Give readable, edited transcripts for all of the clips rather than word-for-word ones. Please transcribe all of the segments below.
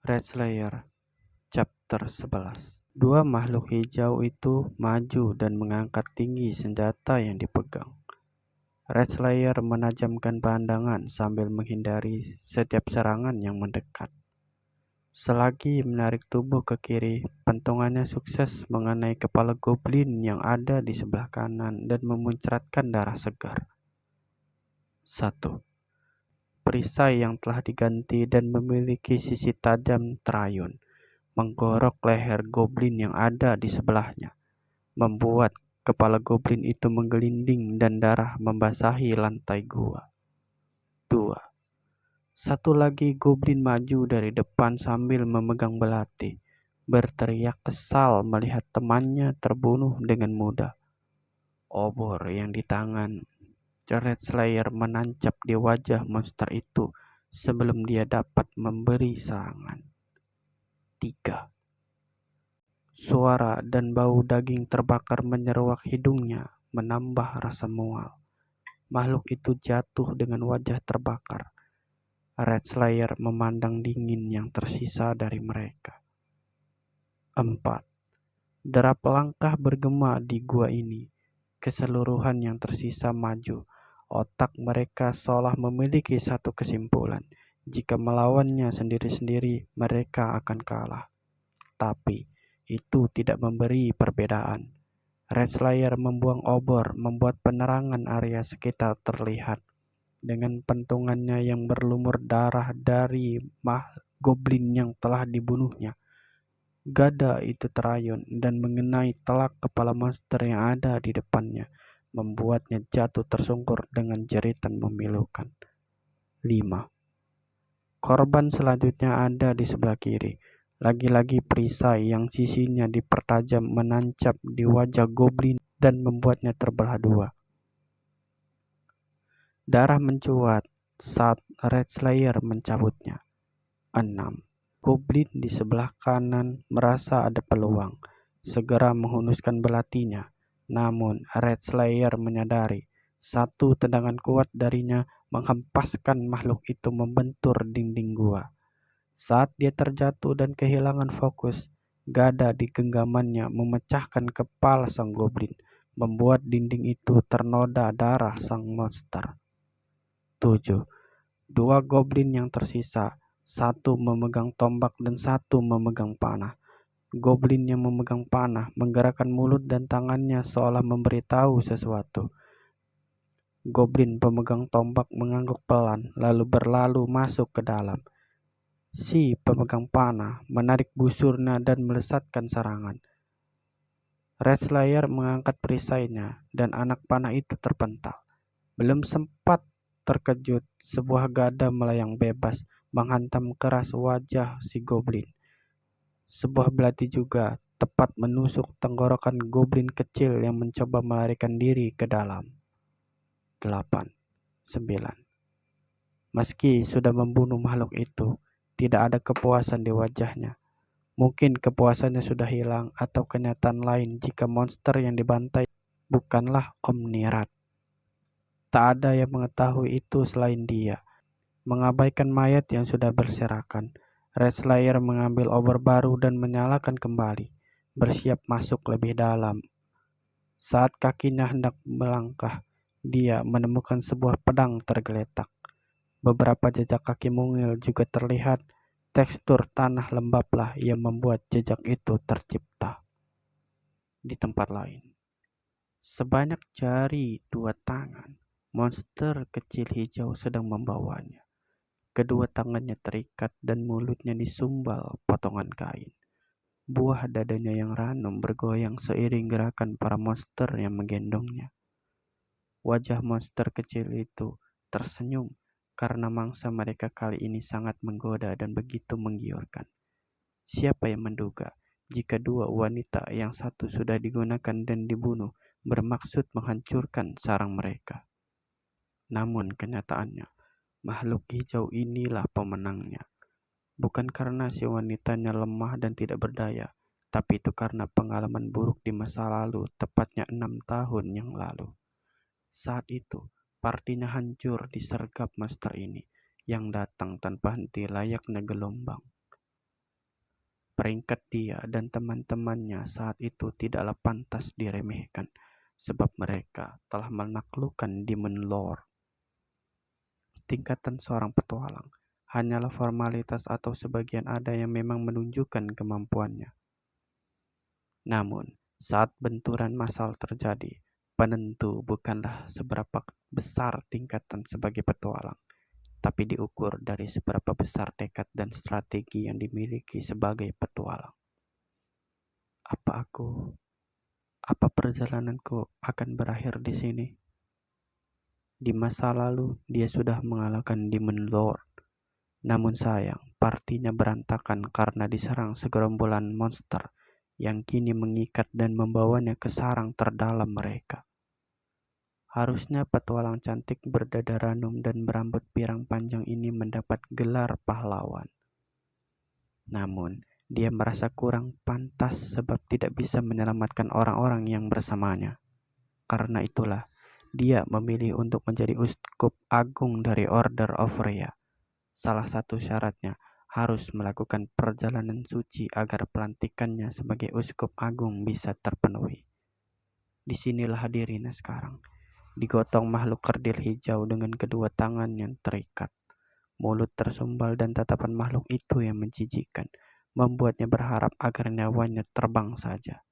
Red Slayer, Chapter 11. Dua makhluk hijau itu maju dan mengangkat tinggi senjata yang dipegang. Red Slayer menajamkan pandangan sambil menghindari setiap serangan yang mendekat. Selagi menarik tubuh ke kiri, pentungannya sukses mengenai kepala goblin yang ada di sebelah kanan dan memuncratkan darah segar. 1. Perisai yang telah diganti dan memiliki sisi tajam terayun menggorok leher goblin yang ada di sebelahnya, membuat kepala goblin itu menggelinding dan darah membasahi lantai gua. 2. Satu lagi goblin maju dari depan sambil memegang belati, berteriak kesal melihat temannya terbunuh dengan mudah. Obor yang di tangan Red Slayer menancap di wajah monster itu sebelum dia dapat memberi serangan. 3. Suara dan bau daging terbakar menyeruak hidungnya, menambah rasa mual. Makhluk itu jatuh dengan wajah terbakar. Red Slayer memandang dingin yang tersisa dari mereka. 4. Derap langkah bergema di gua ini. Keseluruhan yang tersisa maju. Otak mereka seolah memiliki satu kesimpulan. Jika melawannya sendiri-sendiri, mereka akan kalah. Tapi itu tidak memberi perbedaan. Red Slayer membuang obor, membuat penerangan area sekitar terlihat. Dengan pentungannya yang berlumur darah dari goblin yang telah dibunuhnya, gada itu terayun dan mengenai telak kepala monster yang ada di depannya, membuatnya jatuh tersungkur dengan jeritan memilukan. 5. Korban selanjutnya ada di sebelah kiri. Lagi-lagi perisai yang sisinya dipertajam menancap di wajah goblin dan membuatnya terbelah dua. Darah mencuat saat Red Slayer mencabutnya. 6. Goblin di sebelah kanan merasa ada peluang, segera menghunuskan belatinya. Namun Red Slayer menyadari satu tendangan kuat darinya menghempaskan makhluk itu membentur dinding gua. Saat dia terjatuh dan kehilangan fokus, gada di genggamannya memecahkan kepala sang goblin, membuat dinding itu ternoda darah sang monster. 7. Dua goblin yang tersisa, satu memegang tombak dan satu memegang panah. Goblin yang memegang panah menggerakkan mulut dan tangannya seolah memberitahu sesuatu. Goblin pemegang tombak mengangguk pelan, lalu berlalu masuk ke dalam. Si pemegang panah menarik busurnya dan melesatkan serangan. Red Slayer mengangkat perisainya dan anak panah itu terpental. Belum sempat terkejut, sebuah gada melayang bebas menghantam keras wajah si goblin. Sebuah belati juga tepat menusuk tenggorokan goblin kecil yang mencoba melarikan diri ke dalam. 8. 9. Meski sudah membunuh makhluk itu, tidak ada kepuasan di wajahnya. Mungkin kepuasannya sudah hilang atau kenyataan lain jika monster yang dibantai bukanlah Omnirat. Tak ada yang mengetahui itu selain dia. Mengabaikan mayat yang sudah berserakan, Red Slayer mengambil obor baru dan menyalakan kembali, bersiap masuk lebih dalam. Saat kakinya hendak melangkah, dia menemukan sebuah pedang tergeletak. Beberapa jejak kaki mungil juga terlihat. Tekstur tanah lembablah yang membuat jejak itu tercipta. Di tempat lain, sebanyak jari 2 tangan, monster kecil hijau sedang membawanya. Kedua tangannya terikat dan mulutnya disumbal potongan kain. Buah dadanya yang ranum bergoyang seiring gerakan para monster yang menggendongnya. Wajah monster kecil itu tersenyum karena mangsa mereka kali ini sangat menggoda dan begitu menggiurkan. Siapa yang menduga jika dua wanita yang satu sudah digunakan dan dibunuh bermaksud menghancurkan sarang mereka. Namun kenyataannya, makhluk hijau inilah pemenangnya. Bukan karena si wanitanya lemah dan tidak berdaya, tapi itu karena pengalaman buruk di masa lalu, tepatnya 6 tahun yang lalu. Saat itu, partinya hancur disergap monster ini, yang datang tanpa henti layaknya gelombang. Peringkat dia dan teman-temannya saat itu tidaklah pantas diremehkan, sebab mereka telah menaklukkan Demon Lord. Tingkatan seorang petualang hanyalah formalitas atau sebagian ada yang memang menunjukkan kemampuannya. Namun, saat benturan massal terjadi, penentu bukanlah seberapa besar tingkatan sebagai petualang, tapi diukur dari seberapa besar tekad dan strategi yang dimiliki sebagai petualang. Apa perjalananku akan berakhir di sini? Di masa lalu, dia sudah mengalahkan Demon Lord. Namun sayang, partinya berantakan karena diserang segerombolan monster yang kini mengikat dan membawanya ke sarang terdalam mereka. Harusnya petualang cantik berdada ranum dan berambut pirang panjang ini mendapat gelar pahlawan. Namun, dia merasa kurang pantas sebab tidak bisa menyelamatkan orang-orang yang bersamanya. Karena itulah, dia memilih untuk menjadi uskup agung dari Order of Rhea. Salah satu syaratnya harus melakukan perjalanan suci agar pelantikannya sebagai uskup agung bisa terpenuhi. Disinilah dirinya sekarang, digotong makhluk kerdil hijau dengan kedua tangan yang terikat. Mulut tersumbal dan tatapan makhluk itu yang menjijikkan, membuatnya berharap agar nyawanya terbang saja.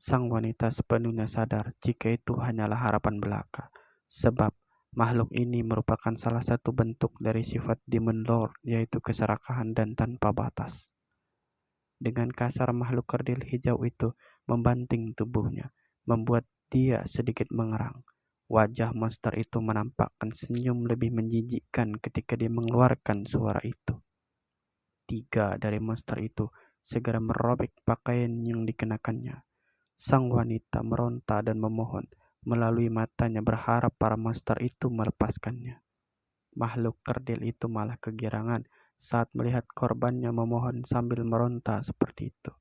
Sang wanita sepenuhnya sadar jika itu hanyalah harapan belaka, sebab makhluk ini merupakan salah satu bentuk dari sifat Demon Lord, yaitu keserakahan dan tanpa batas. Dengan kasar makhluk kerdil hijau itu membanting tubuhnya, membuat dia sedikit mengerang. Wajah monster itu menampakkan senyum lebih menjijikkan ketika dia mengeluarkan suara itu. 3 dari monster itu segera merobek pakaian yang dikenakannya. Sang wanita meronta dan memohon, melalui matanya berharap para monster itu melepaskannya. Makhluk kerdil itu malah kegirangan saat melihat korbannya memohon sambil meronta seperti itu.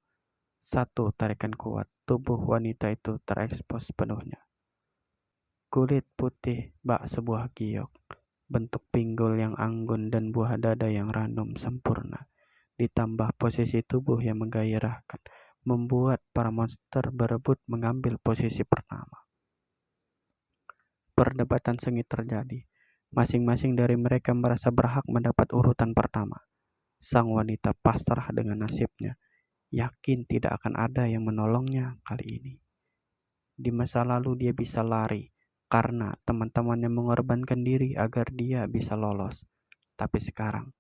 Satu tarikan kuat, tubuh wanita itu terekspos penuhnya. Kulit putih bak sebuah giok, bentuk pinggul yang anggun dan buah dada yang ranum sempurna, ditambah posisi tubuh yang menggairahkan, membuat para monster berebut mengambil posisi pertama. Perdebatan sengit terjadi. Masing-masing dari mereka merasa berhak mendapat urutan pertama. Sang wanita pasrah dengan nasibnya, yakin tidak akan ada yang menolongnya kali ini. Di masa lalu dia bisa lari, karena teman-temannya mengorbankan diri agar dia bisa lolos. Tapi sekarang,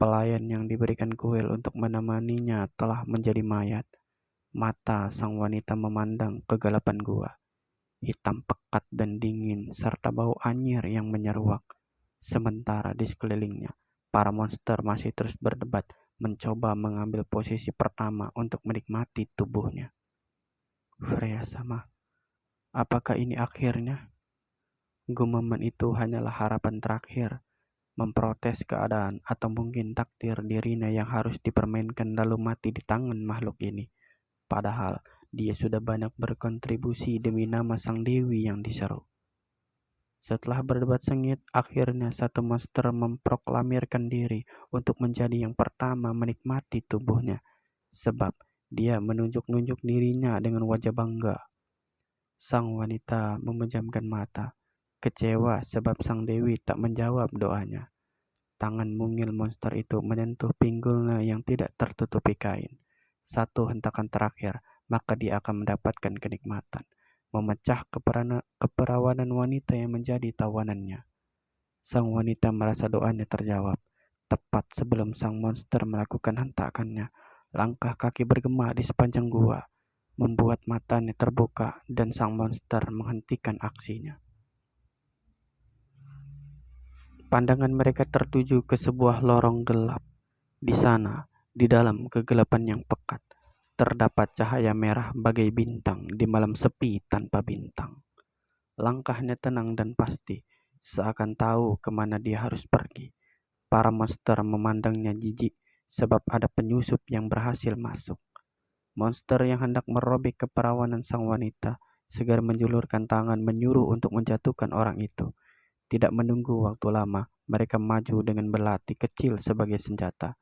pelayan yang diberikan kuil untuk menemaninya telah menjadi mayat. Mata sang wanita memandang kegelapan gua, hitam pekat dan dingin, serta bau anyir yang menyeruak. Sementara di sekelilingnya, para monster masih terus berdebat, mencoba mengambil posisi pertama untuk menikmati tubuhnya. Freya sama, apakah ini akhirnya? Gumaman itu hanyalah harapan terakhir, memprotes keadaan atau mungkin takdir dirinya yang harus dipermainkan lalu mati di tangan makhluk ini. Padahal dia sudah banyak berkontribusi demi nama sang dewi yang diseru. Setelah berdebat sengit, akhirnya satu monster memproklamirkan diri untuk menjadi yang pertama menikmati tubuhnya, sebab dia menunjuk-nunjuk dirinya dengan wajah bangga. Sang wanita memejamkan mata, kecewa sebab sang dewi tak menjawab doanya. Tangan mungil monster itu menyentuh pinggulnya yang tidak tertutupi kain. Satu hentakan terakhir, maka dia akan mendapatkan kenikmatan, memecah keperawanan wanita yang menjadi tawanannya. Sang wanita merasa doanya terjawab. Tepat sebelum sang monster melakukan hentakannya, langkah kaki bergema di sepanjang gua, membuat matanya terbuka dan sang monster menghentikan aksinya. Pandangan mereka tertuju ke sebuah lorong gelap. Di sana, di dalam kegelapan yang pekat, terdapat cahaya merah bagai bintang di malam sepi tanpa bintang. Langkahnya tenang dan pasti, seakan tahu kemana dia harus pergi. Para monster memandangnya jijik sebab ada penyusup yang berhasil masuk. Monster yang hendak merobek keperawanan sang wanita segera menjulurkan tangan menyuruh untuk menjatuhkan orang itu. Tidak menunggu waktu lama, mereka maju dengan belati kecil sebagai senjata.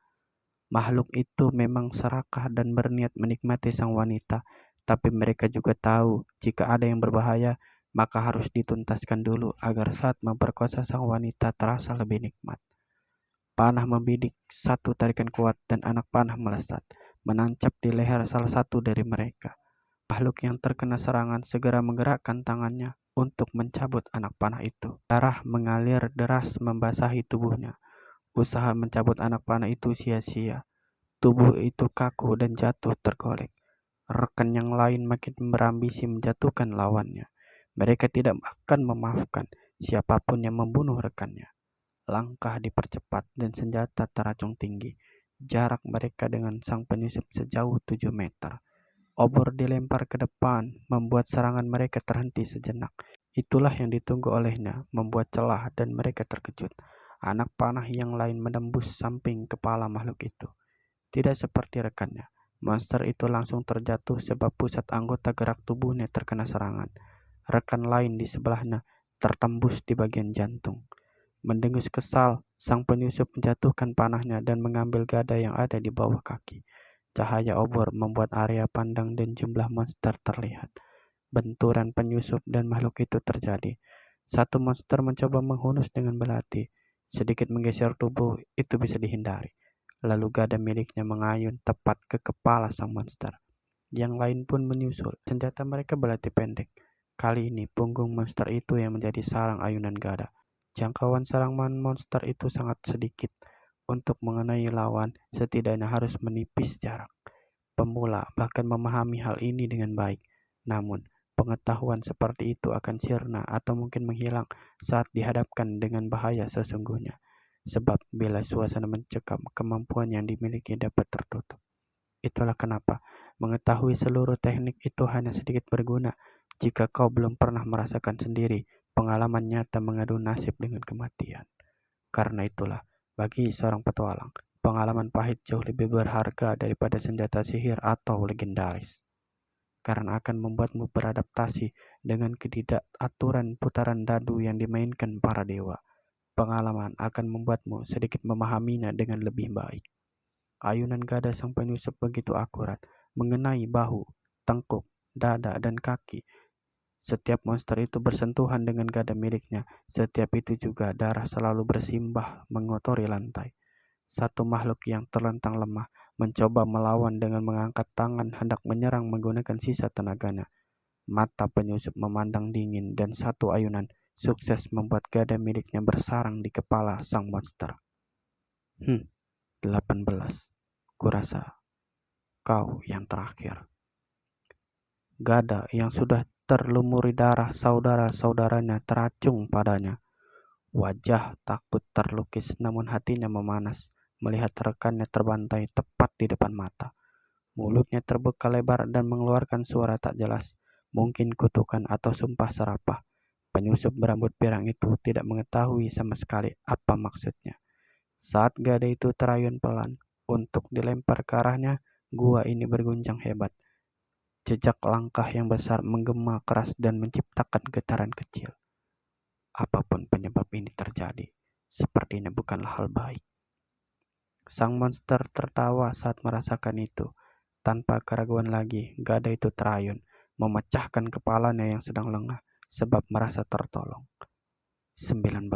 Makhluk itu memang serakah dan berniat menikmati sang wanita, tapi mereka juga tahu jika ada yang berbahaya, maka harus dituntaskan dulu agar saat memperkosa sang wanita terasa lebih nikmat. Panah membidik, satu tarikan kuat, dan anak panah melesat, menancap di leher salah satu dari mereka. Makhluk yang terkena serangan segera menggerakkan tangannya untuk mencabut anak panah itu. Darah mengalir deras membasahi tubuhnya. Usaha mencabut anak panah itu sia-sia. Tubuh itu kaku dan jatuh tergolek. Rekan yang lain makin berambisi menjatuhkan lawannya. Mereka tidak akan memaafkan siapapun yang membunuh rekannya. Langkah dipercepat dan senjata teracung tinggi. Jarak mereka dengan sang penyusup sejauh 7 meter. Obor dilempar ke depan, membuat serangan mereka terhenti sejenak. Itulah yang ditunggu olehnya, membuat celah dan mereka terkejut. Anak panah yang lain menembus samping kepala makhluk itu. Tidak seperti rekannya. Monster itu langsung terjatuh sebab pusat anggota gerak tubuhnya terkena serangan. Rekan lain di sebelahnya tertembus di bagian jantung. Mendengus kesal, sang penyusup menjatuhkan panahnya dan mengambil gada yang ada di bawah kaki. Cahaya obor membuat area pandang dan jumlah monster terlihat. Benturan penyusup dan makhluk itu terjadi. Satu monster mencoba menghunus dengan belati. Sedikit menggeser tubuh, itu bisa dihindari. Lalu gada miliknya mengayun tepat ke kepala sang monster. Yang lain pun menyusul. Senjata mereka belati pendek. Kali ini punggung monster itu yang menjadi sarang ayunan gada. Jangkauan serangan monster itu sangat sedikit. Untuk mengenai lawan, setidaknya harus menipis jarak. Pemula bahkan memahami hal ini dengan baik. Namun, pengetahuan seperti itu akan sirna atau mungkin menghilang saat dihadapkan dengan bahaya sesungguhnya. Sebab bila suasana mencekam, kemampuan yang dimiliki dapat tertutup. Itulah kenapa mengetahui seluruh teknik itu hanya sedikit berguna jika kau belum pernah merasakan sendiri pengalaman nyata mengadu nasib dengan kematian. Karena itulah, bagi seorang petualang, pengalaman pahit jauh lebih berharga daripada senjata sihir atau legendaris. Karena akan membuatmu beradaptasi dengan ketidakaturan putaran dadu yang dimainkan para dewa. Pengalaman akan membuatmu sedikit memahaminya dengan lebih baik. Ayunan gada sang penyusup begitu akurat, mengenai bahu, tengkuk, dada, dan kaki. Setiap monster itu bersentuhan dengan gada miliknya. Setiap itu juga darah selalu bersimbah mengotori lantai. Satu makhluk yang terlentang lemah mencoba melawan dengan mengangkat tangan hendak menyerang menggunakan sisa tenaganya. Mata penyusup memandang dingin dan satu ayunan sukses membuat gada miliknya bersarang di kepala sang monster. 18. Kurasa kau yang terakhir. Gada yang sudah terlumuri darah saudara-saudaranya teracung padanya. Wajah takut terlukis namun hatinya memanas melihat rekannya terbantai tepat di depan mata. Mulutnya terbuka lebar dan mengeluarkan suara tak jelas, mungkin kutukan atau sumpah serapah. Penyusup berambut pirang itu tidak mengetahui sama sekali apa maksudnya. Saat gada itu terayun pelan untuk dilempar ke arahnya, gua ini berguncang hebat. Jejak langkah yang besar menggema keras dan menciptakan getaran kecil. Apapun penyebab ini terjadi, sepertinya bukanlah hal baik. Sang monster tertawa saat merasakan itu. Tanpa keraguan lagi, gada itu terayun, memecahkan kepalanya yang sedang lengah, sebab merasa tertolong. 19.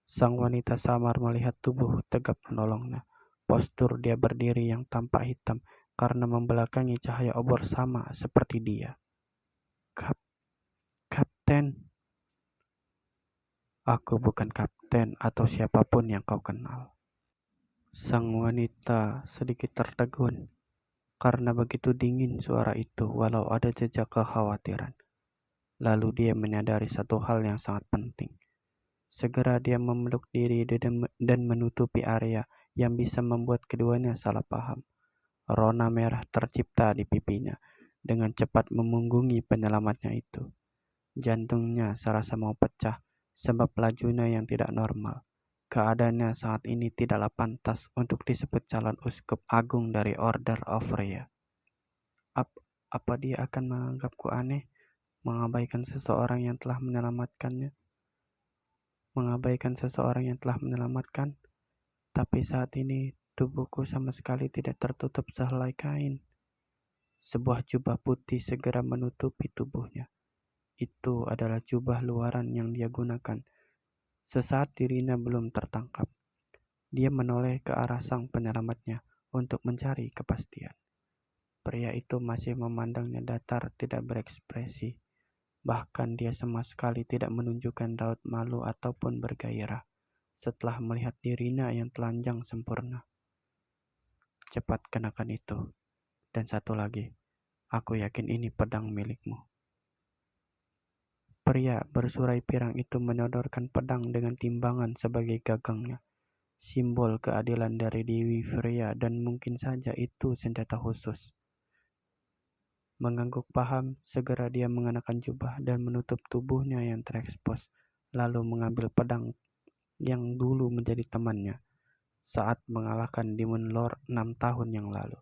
Sang wanita samar melihat tubuh tegap menolongnya. Postur dia berdiri yang tampak hitam karena membelakangi cahaya obor sama seperti dia. Kapten, aku bukan kapten atau siapapun yang kau kenal. Sang wanita sedikit tertegun karena begitu dingin suara itu walau ada jejak kekhawatiran. Lalu dia menyadari satu hal yang sangat penting. Segera dia memeluk diri dan menutupi area yang bisa membuat keduanya salah paham. Rona merah tercipta di pipinya dengan cepat memunggungi penyelamatnya itu. Jantungnya serasa mau pecah sebab lajunya yang tidak normal. Keadaannya saat ini tidaklah pantas untuk disebut calon uskup agung dari Order of Rhea. Apa dia akan menganggapku aneh, mengabaikan seseorang yang telah menyelamatkannya? Tapi saat ini tubuhku sama sekali tidak tertutup sehelai kain. Sebuah jubah putih segera menutupi tubuhnya. Itu adalah jubah luaran yang dia gunakan sesaat dirinya belum tertangkap. Dia menoleh ke arah sang penyelamatnya untuk mencari kepastian. Pria itu masih memandangnya datar, tidak berekspresi. Bahkan dia sama sekali tidak menunjukkan raut malu ataupun bergairah setelah melihat dirinya yang telanjang sempurna. Cepat kenakan itu. Dan satu lagi, aku yakin ini pedang milikmu. Pria bersurai pirang itu menyodorkan pedang dengan timbangan sebagai gagangnya. Simbol keadilan dari Dewi Freya dan mungkin saja itu senjata khusus. Mengangguk paham, segera dia mengenakan jubah dan menutup tubuhnya yang terekspos, lalu mengambil pedang yang dulu menjadi temannya saat mengalahkan Demon Lord 6 tahun yang lalu.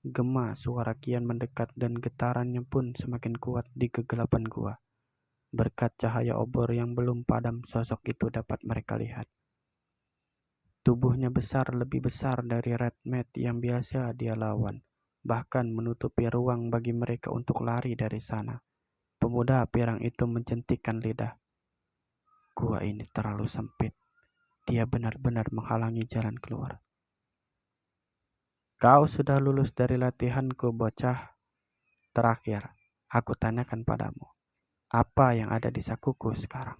Gema suara kian mendekat dan getarannya pun semakin kuat di kegelapan gua. Berkat cahaya obor yang belum padam, sosok itu dapat mereka lihat. Tubuhnya besar, lebih besar dari Red Mage yang biasa dia lawan, bahkan menutupi ruang bagi mereka untuk lari dari sana. Pemuda pirang itu mencentikkan lidah. Gua ini terlalu sempit. Dia benar-benar menghalangi jalan keluar. Kau sudah lulus dari latihanku, bocah. Terakhir, aku tanyakan padamu. Apa yang ada di sakuku sekarang?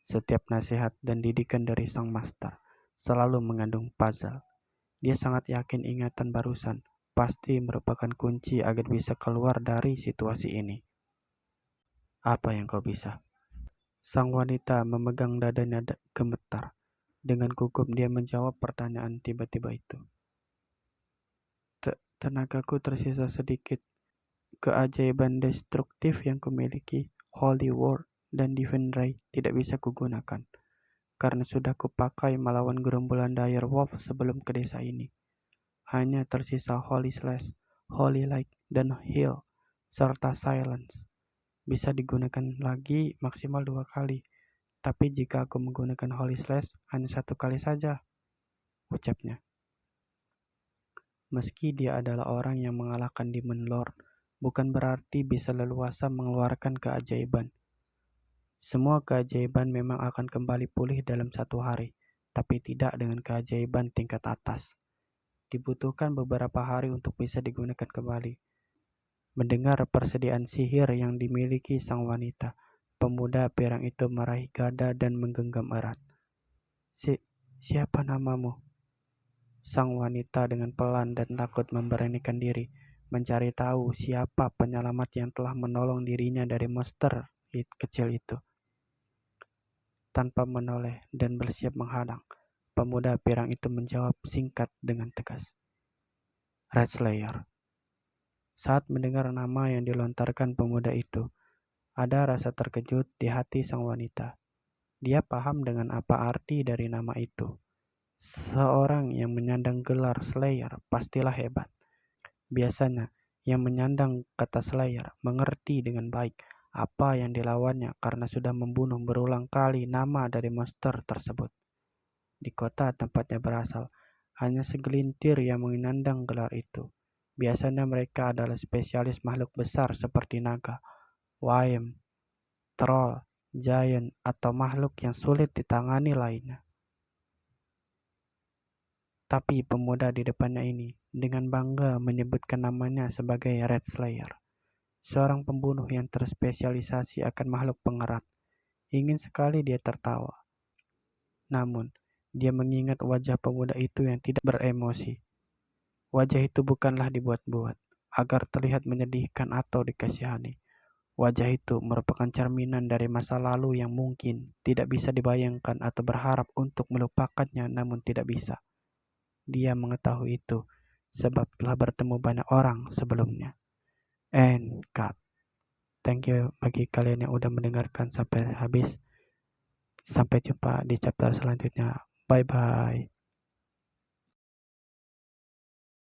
Setiap nasihat dan didikan dari sang master selalu mengandung puzzle. Dia sangat yakin ingatan barusan pasti merupakan kunci agar bisa keluar dari situasi ini. Apa yang kau bisa? Sang wanita memegang dadanya gemetar. Dengan gugup dia menjawab pertanyaan tiba-tiba itu. Tenagaku tersisa sedikit. Keajaiban destruktif yang kumiliki, Holy Word dan Divine Ray, tidak bisa kugunakan, karena sudah kupakai melawan gerombolan Dire Wolf sebelum ke desa ini. Hanya tersisa Holy Slash, Holy Light, dan Heal, serta Silence. Bisa digunakan lagi maksimal 2 kali, tapi jika aku menggunakan Holy Slash hanya 1 kali saja, ucapnya. Meski dia adalah orang yang mengalahkan Demon Lord, bukan berarti bisa leluasa mengeluarkan keajaiban. Semua keajaiban memang akan kembali pulih dalam 1 hari, tapi tidak dengan keajaiban tingkat atas. Dibutuhkan beberapa hari untuk bisa digunakan kembali. Mendengar persediaan sihir yang dimiliki sang wanita, pemuda pirang itu meraih dada dan menggenggam erat. Siapa namamu? Sang wanita dengan pelan dan takut memberanikan diri, mencari tahu siapa penyelamat yang telah menolong dirinya dari monster kecil itu. Tanpa menoleh dan bersiap menghadang, pemuda pirang itu menjawab singkat dengan tegas. Red Slayer. Saat mendengar nama yang dilontarkan pemuda itu, ada rasa terkejut di hati sang wanita. Dia paham dengan apa arti dari nama itu. Seorang yang menyandang gelar Slayer pastilah hebat. Biasanya, yang menyandang kata Slayer mengerti dengan baik apa yang dilawannya karena sudah membunuh berulang kali nama dari monster tersebut. Di kota tempatnya berasal, hanya segelintir yang menyandang gelar itu. Biasanya mereka adalah spesialis makhluk besar seperti naga, waem, troll, giant, atau makhluk yang sulit ditangani lainnya. Tapi pemuda di depannya ini dengan bangga menyebutkan namanya sebagai Red Slayer, seorang pembunuh yang terspesialisasi akan makhluk pengerat. Ingin sekali dia tertawa. Namun, dia mengingat wajah pemuda itu yang tidak beremosi. Wajah itu bukanlah dibuat-buat agar terlihat menyedihkan atau dikasihani. Wajah itu merupakan cerminan dari masa lalu yang mungkin tidak bisa dibayangkan atau berharap untuk melupakannya namun tidak bisa. Dia mengetahui itu sebab telah bertemu banyak orang sebelumnya. And cut. Thank you bagi kalian yang udah mendengarkan sampai habis. Sampai jumpa di chapter selanjutnya. Bye bye.